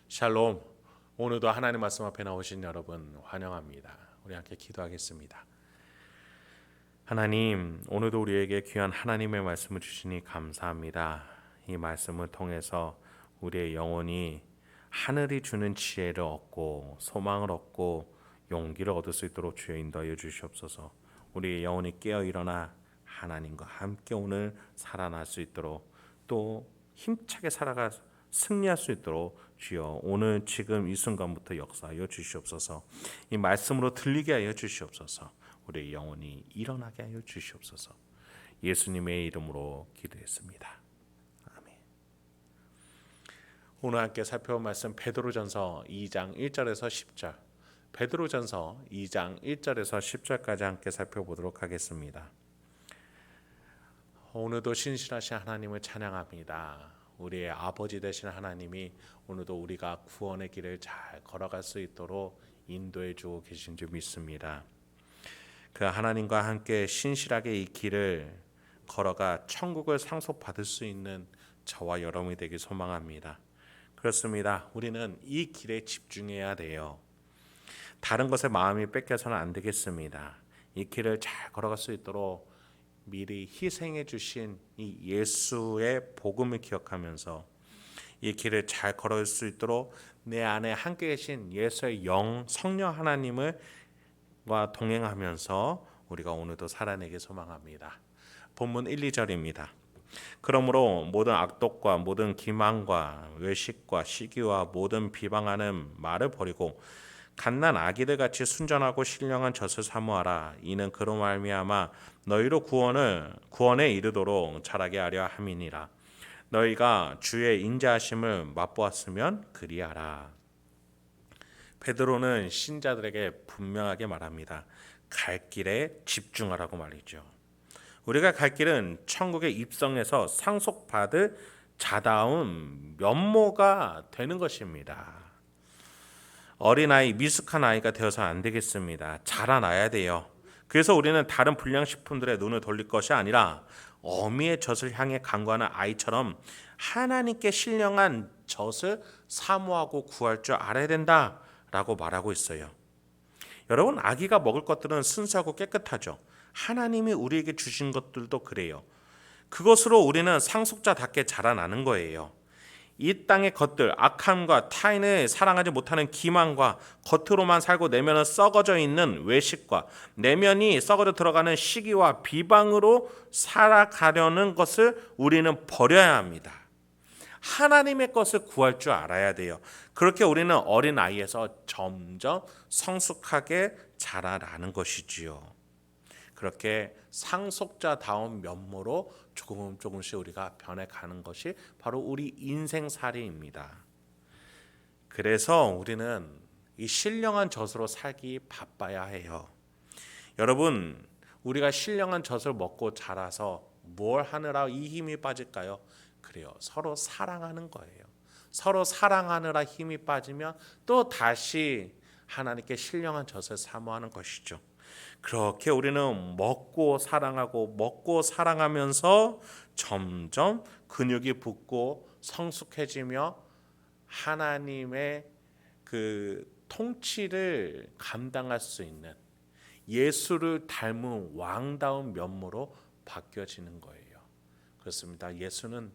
샬롬. 오늘도 하나님 말씀 앞에 나오신 여러분 환영합니다. 우리 함께 기도하겠습니다. 하나님, 오늘도 우리에게 귀한 하나님의 말씀을 주시니 감사합니다. 이 말씀을 통해서 우리의 영혼이 하늘이 주는 지혜를 얻고 소망을 얻고 용기를 얻을 수 있도록 주여 인도하여 주시옵소서. 우리의 영혼이 깨어 일어나 하나님과 함께 오늘 살아날 수 있도록, 또 힘차게 살아가 승리할 수 있도록 주여 오늘 지금 이 순간부터 역사하여 주시옵소서. 이 말씀으로 들리게 하여 주시옵소서. 우리의 영혼이 일어나게 하여 주시옵소서. 예수님의 이름으로 기도했습니다. 아멘. 오늘 함께 살펴볼 말씀 베드로전서 2장 1절에서 10절. 베드로전서 2장 1절에서 10절까지 함께 살펴보도록 하겠습니다. 오늘도 신실하신 하나님을 찬양합니다. 우리의 아버지 되신 하나님이 오늘도 우리가 구원의 길을 잘 걸어갈 수 있도록 인도해 주고 계신 줄 믿습니다. 그 하나님과 함께 신실하게 이 길을 걸어가 천국을 상속받을 수 있는 저와 여러분이 되길 소망합니다. 그렇습니다. 우리는 이 길에 집중해야 돼요. 다른 것에 마음이 뺏겨서는 안 되겠습니다. 이 길을 잘 걸어갈 수 있도록 미리 희생해 주신 이 예수의 복음을 기억하면서 이 길을 잘 걸을 수 있도록 내 안에 함께 계신 예수의 영 성령 하나님을 와 동행하면서 우리가 오늘도 살아내길 소망합니다. 본문 1, 2절입니다. 그러므로 모든 악독과 모든 기만과 외식과 시기와 모든 비방하는 말을 버리고 갓난 아기들 같이 순전하고 신령한 젖을 사모하라. 이는 그로 말미암아 너희로 구원에 이르도록 자라게 하려 함이니라. 너희가 주의 인자하심을 맛보았으면 그리하라. 베드로는 신자들에게 분명하게 말합니다. 갈 길에 집중하라고 말이죠. 우리가 갈 길은 천국에 입성해서 상속받을 자다운 면모가 되는 것입니다. 어린아이, 미숙한 아이가 되어서 안 되겠습니다. 자라나야 돼요. 그래서 우리는 다른 불량식품들의 눈을 돌릴 것이 아니라 어미의 젖을 향해 간구하는 아이처럼 하나님께 신령한 젖을 사모하고 구할 줄 알아야 된다라고 말하고 있어요. 여러분, 아기가 먹을 것들은 순수하고 깨끗하죠. 하나님이 우리에게 주신 것들도 그래요. 그것으로 우리는 상속자답게 자라나는 거예요. 이 땅의 것들, 악함과 타인을 사랑하지 못하는 기만과 겉으로만 살고 내면은 썩어져 있는 외식과 내면이 썩어져 들어가는 시기와 비방으로 살아가려는 것을 우리는 버려야 합니다. 하나님의 것을 구할 줄 알아야 돼요. 그렇게 우리는 어린 아이에서 점점 성숙하게 자라나는 것이지요. 그렇게 상속자다운 면모로 조금씩 우리가 변해가는 것이 바로 우리 인생살이입니다. 그래서 우리는 이 신령한 젖으로 살기 바빠야 해요. 여러분, 우리가 신령한 젖을 먹고 자라서 뭘 하느라 이 힘이 빠질까요? 그래요. 서로 사랑하는 거예요. 서로 사랑하느라 힘이 빠지면 또 다시 하나님께 신령한 젖을 사모하는 것이죠. 그렇게 우리는 먹고 사랑하고 먹고 사랑하면서 점점 근육이 붙고 성숙해지며 하나님의 그 통치를 감당할 수 있는 예수를 닮은 왕다운 면모로 바뀌어지는 거예요. 그렇습니다. 예수는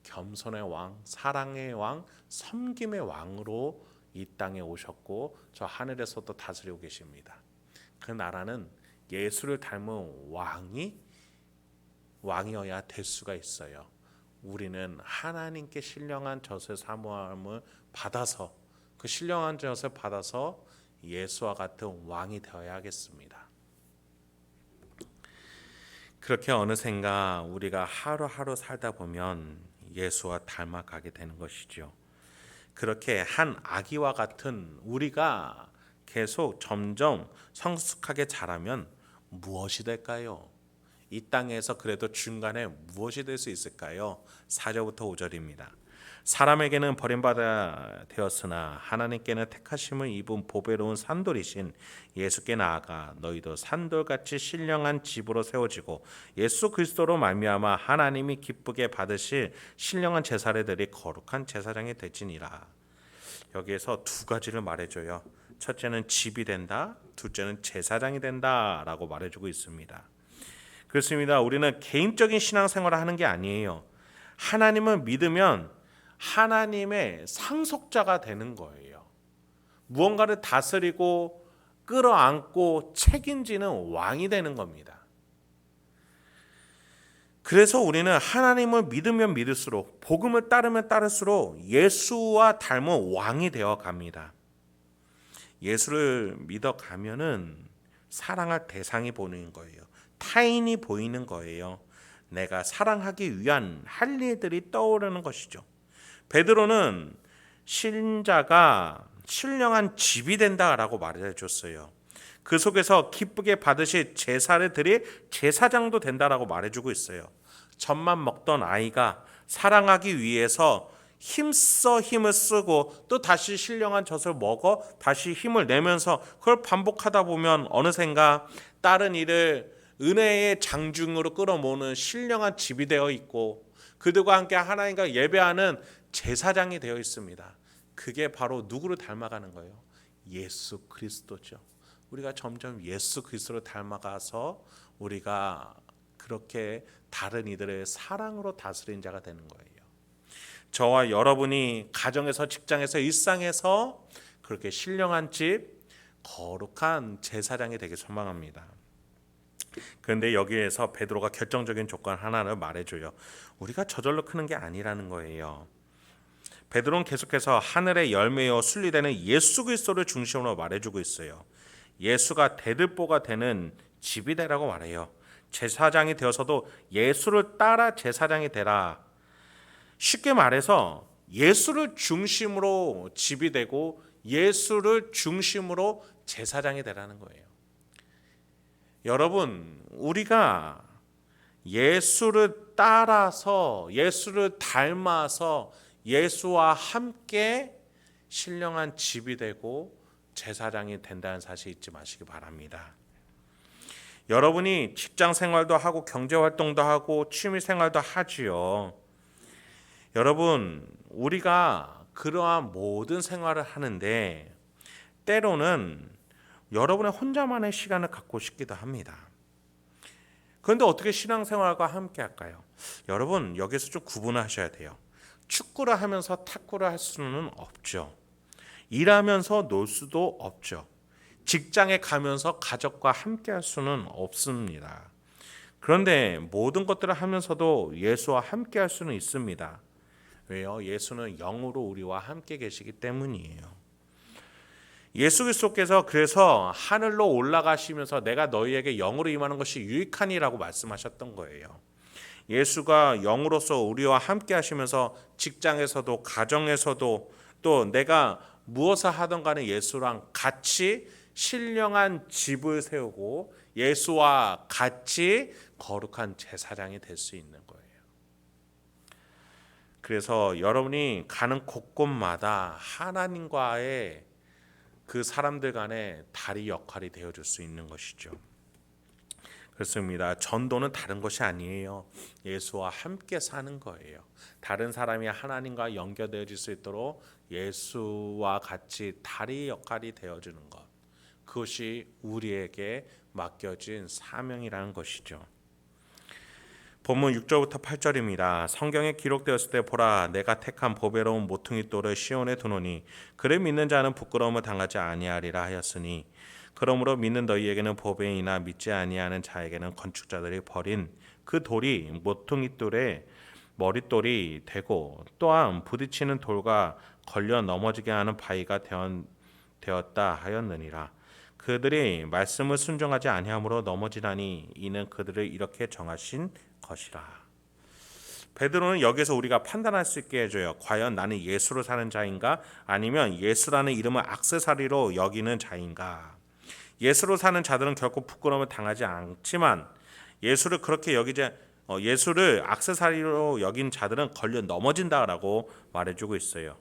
겸손의 왕, 사랑의 왕, 섬김의 왕으로 이 땅에 오셨고 저 하늘에서도 다스리고 계십니다. 그 나라는 예수를 닮은 왕이어야 될 수가 있어요. 우리는 하나님께 신령한 젖을 사모함을 받아서 그 신령한 젖을 받아서 예수와 같은 왕이 되어야 하겠습니다. 그렇게 어느샌가 우리가 하루하루 살다 보면 예수와 닮아가게 되는 것이죠. 그렇게 한 아기와 같은 우리가 계속 점점 성숙하게 자라면 무엇이 될까요? 이 땅에서 그래도 중간에 무엇이 될 수 있을까요? 4절부터 5절입니다. 사람에게는 버림받아 되었으나 하나님께는 택하심을 입은 보배로운 산돌이신 예수께 나아가 너희도 산돌같이 신령한 집으로 세워지고 예수 그리스도로 말미암아 하나님이 기쁘게 받으실 신령한 제사를 드릴 거룩한 제사장이 되지니라. 여기에서 두 가지를 말해줘요. 첫째는 집이 된다, 둘째는 제사장이 된다라고 말해주고 있습니다. 그렇습니다. 우리는 개인적인 신앙생활을 하는 게 아니에요. 하나님을 믿으면 하나님의 상속자가 되는 거예요. 무언가를 다스리고 끌어안고 책임지는 왕이 되는 겁니다. 그래서 우리는 하나님을 믿으면 믿을수록, 복음을 따르면 따를수록 예수와 닮은 왕이 되어 갑니다. 예수를 믿어가면은 사랑할 대상이 보이는 거예요. 타인이 보이는 거예요. 내가 사랑하기 위한 할 일들이 떠오르는 것이죠. 베드로는 신자가 신령한 집이 된다라고 말해줬어요. 그 속에서 기쁘게 받으실 제사를 드릴 제사장도 된다라고 말해주고 있어요. 젖만 먹던 아이가 사랑하기 위해서 힘써 힘을 쓰고 또 다시 신령한 젖을 먹어 다시 힘을 내면서 그걸 반복하다 보면 어느샌가 다른 일을 은혜의 장중으로 끌어모으는 신령한 집이 되어 있고 그들과 함께 하나님과 예배하는 제사장이 되어 있습니다. 그게 바로 누구를 닮아가는 거예요? 예수 그리스도죠. 우리가 점점 예수 그리스도를 닮아가서 우리가 그렇게 다른 이들의 사랑으로 다스린 자가 되는 거예요. 저와 여러분이 가정에서, 직장에서, 일상에서 그렇게 신령한 집, 거룩한 제사장이 되길 소망합니다. 그런데 여기에서 베드로가 결정적인 조건 하나를 말해줘요. 우리가 저절로 크는 게 아니라는 거예요. 베드로는 계속해서 하늘의 열매요 순리되는 예수 그리스도를 중심으로 말해주고 있어요. 예수가 대들보가 되는 집이 되라고 말해요. 제사장이 되어서도 예수를 따라 제사장이 되라. 쉽게 말해서 예수를 중심으로 집이 되고 예수를 중심으로 제사장이 되라는 거예요. 여러분, 우리가 예수를 따라서 예수를 닮아서 예수와 함께 신령한 집이 되고 제사장이 된다는 사실 잊지 마시기 바랍니다. 여러분이 직장 생활도 하고 경제 활동도 하고 취미 생활도 하지요. 여러분, 우리가 그러한 모든 생활을 하는데 때로는 여러분의 혼자만의 시간을 갖고 싶기도 합니다. 그런데 어떻게 신앙생활과 함께 할까요? 여러분, 여기서 좀 구분하셔야 돼요. 축구를 하면서 탁구를 할 수는 없죠. 일하면서 놀 수도 없죠. 직장에 가면서 가족과 함께 할 수는 없습니다. 그런데 모든 것들을 하면서도 예수와 함께 할 수는 있습니다. 왜요? 예수는 영으로 우리와 함께 계시기 때문이에요. 예수 그리스도께서 그래서 하늘로 올라가시면서 내가 너희에게 영으로 임하는 것이 유익하니라고 말씀하셨던 거예요. 예수가 영으로서 우리와 함께 하시면서 직장에서도 가정에서도 또 내가 무엇을 하던 간에 예수랑 같이 신령한 집을 세우고 예수와 같이 거룩한 제사장이 될 수 있는 거예요. 그래서 여러분이 가는 곳곳마다 하나님과의 그 사람들 간의 다리 역할이 되어줄 수 있는 것이죠. 그렇습니다. 전도는 다른 것이 아니에요. 예수와 함께 사는 거예요. 다른 사람이 하나님과 연결되어질 수 있도록 예수와 같이 다리 역할이 되어주는 것. 그것이 우리에게 맡겨진 사명이라는 것이죠. 본문 6절부터 8절입니다. 성경에 기록되었을 때 보라 내가 택한 보배로운 모퉁이 돌을 시온에 두노니 그를 믿는 자는 부끄러움을 당하지 아니하리라 하였으니 그러므로 믿는 너희에게는 보배이나 믿지 아니하는 자에게는 건축자들이 버린 그 돌이 모퉁이 돌의 머릿돌이 되고 또한 부딪히는 돌과 걸려 넘어지게 하는 바위가 되었다 하였느니라. 그들이 말씀을 순종하지 아니함으로 넘어지나니 이는 그들을 이렇게 정하신 것이라. 베드로는 여기서 우리가 판단할 수 있게 해줘요. 과연 나는 예수로 사는 자인가 아니면 예수라는 이름을 액세서리로 여기는 자인가. 예수로 사는 자들은 결코 부끄러움을 당하지 않지만 예수를 그렇게 예수를 액세서리로 여긴 자들은 걸려 넘어진다라고 말해주고 있어요.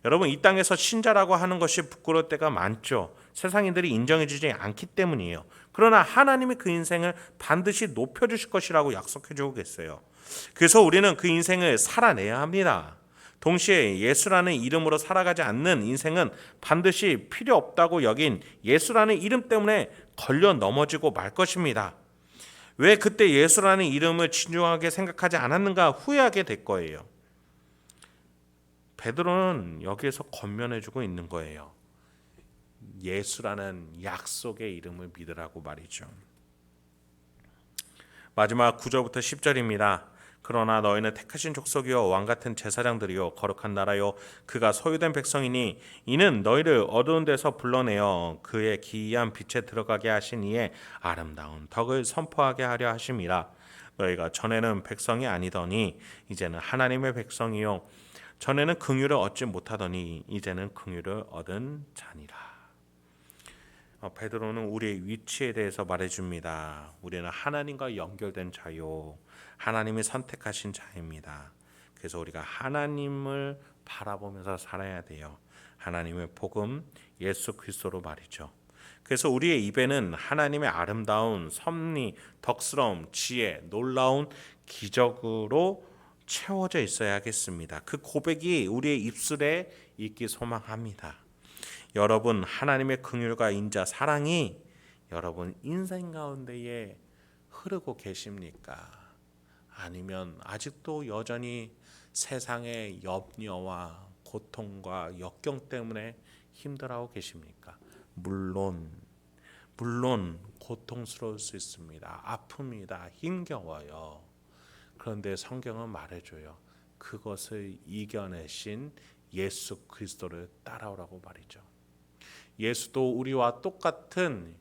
여러분, 이 땅에서 신자라고 하는 것이 부끄러울 때가 많죠. 세상인들이 인정해주지 않기 때문이에요. 그러나 하나님이 그 인생을 반드시 높여주실 것이라고 약속해주고 계세요. 그래서 우리는 그 인생을 살아내야 합니다. 동시에 예수라는 이름으로 살아가지 않는 인생은 반드시 필요 없다고 여긴 예수라는 이름 때문에 걸려 넘어지고 말 것입니다. 왜 그때 예수라는 이름을 진중하게 생각하지 않았는가 후회하게 될 거예요. 베드로는 여기에서 권면해주고 있는 거예요. 예수라는 약속의 이름을 믿으라고 말이죠. 마지막 9절부터 10절입니다. 그러나 너희는 택하신 족속이요 왕같은 제사장들이요 거룩한 나라요 그가 소유된 백성이니 이는 너희를 어두운 데서 불러내어 그의 기이한 빛에 들어가게 하신 이의 아름다운 덕을 선포하게 하려 하심이라. 너희가 전에는 백성이 아니더니 이제는 하나님의 백성이요 전에는 긍휼을 얻지 못하더니 이제는 긍휼을 얻은 자니라. 베드로는 우리의 위치에 대해서 말해줍니다. 우리는 하나님과 연결된 자요, 하나님이 선택하신 자입니다. 그래서 우리가 하나님을 바라보면서 살아야 돼요. 하나님의 복음, 예수 그리스도로 말이죠. 그래서 우리의 입에는 하나님의 아름다운 섭리, 덕스러움, 지혜, 놀라운 기적으로 채워져 있어야겠습니다. 그 고백이 우리의 입술에 있기 소망합니다. 여러분, 하나님의 긍휼과 인자, 사랑이 여러분 인생 가운데에 흐르고 계십니까? 아니면 아직도 여전히 세상의 염려와 고통과 역경 때문에 힘들어하고 계십니까? 물론 고통스러울 수 있습니다. 아픕니다. 힘겨워요. 그런데 성경은 말해줘요. 그것을 이겨내신 예수 그리스도를 따라오라고 말이죠. 예수도 우리와 똑같은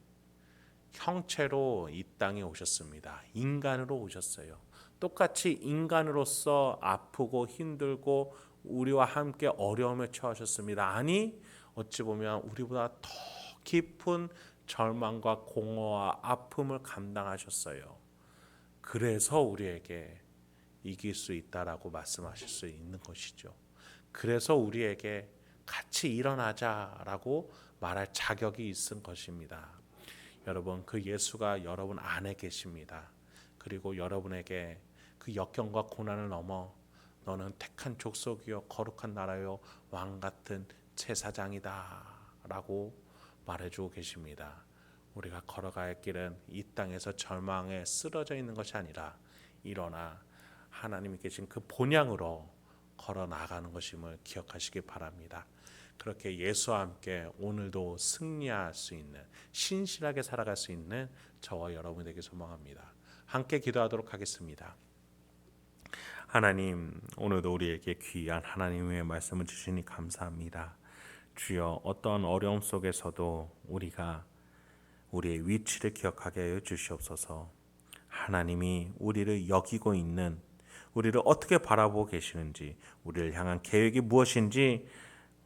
형체로 이 땅에 오셨습니다. 인간으로 오셨어요. 똑같이 인간으로서 아프고 힘들고 우리와 함께 어려움에 처하셨습니다. 아니 어찌 보면 우리보다 더 깊은 절망과 공허와 아픔을 감당하셨어요. 그래서 우리에게 이길 수 있다라고 말씀하실 수 있는 것이죠. 그래서 우리에게 같이 일어나자라고 말할 자격이 있은 것입니다. 여러분, 그 예수가 여러분 안에 계십니다. 그리고 여러분에게 그 역경과 고난을 넘어 너는 택한 족속이요 거룩한 나라요 왕 같은 제사장이다 라고 말해주고 계십니다. 우리가 걸어갈 길은 이 땅에서 절망에 쓰러져 있는 것이 아니라 일어나 하나님이 계신 그 본향으로 걸어 나가는 것임을 기억하시기 바랍니다. 그렇게 예수와 함께 오늘도 승리할 수 있는, 신실하게 살아갈 수 있는 저와 여러분에게 소망합니다. 함께 기도하도록 하겠습니다. 하나님, 오늘도 우리에게 귀한 하나님의 말씀을 주시니 감사합니다. 주여, 어떠한 어려움 속에서도 우리가 우리의 위치를 기억하게 하여 주시옵소서. 하나님이 우리를 여기고 있는, 우리를 어떻게 바라보고 계시는지, 우리를 향한 계획이 무엇인지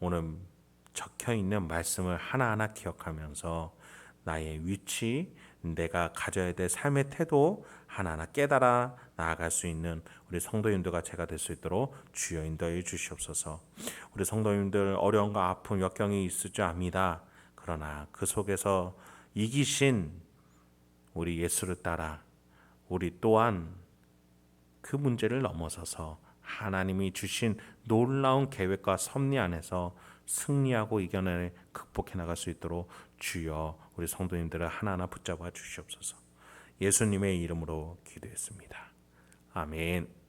오늘 적혀 있는 말씀을 하나하나 기억하면서 나의 위치, 내가 가져야 될 삶의 태도 하나하나 깨달아 나아갈 수 있는 우리 성도님들과 제가 될 수 있도록 주여 인도해 주시옵소서. 우리 성도님들 어려움과 아픔, 역경이 있을 줄 압니다. 그러나 그 속에서 이기신 우리 예수를 따라 우리 또한 그 문제를 넘어서서 하나님이 주신 놀라운 계획과 섭리 안에서 승리하고 이겨내 극복해 나갈 수 있도록 주여 우리 성도님들을 하나하나 붙잡아 주시옵소서. 예수님의 이름으로 기도했습니다. 아멘.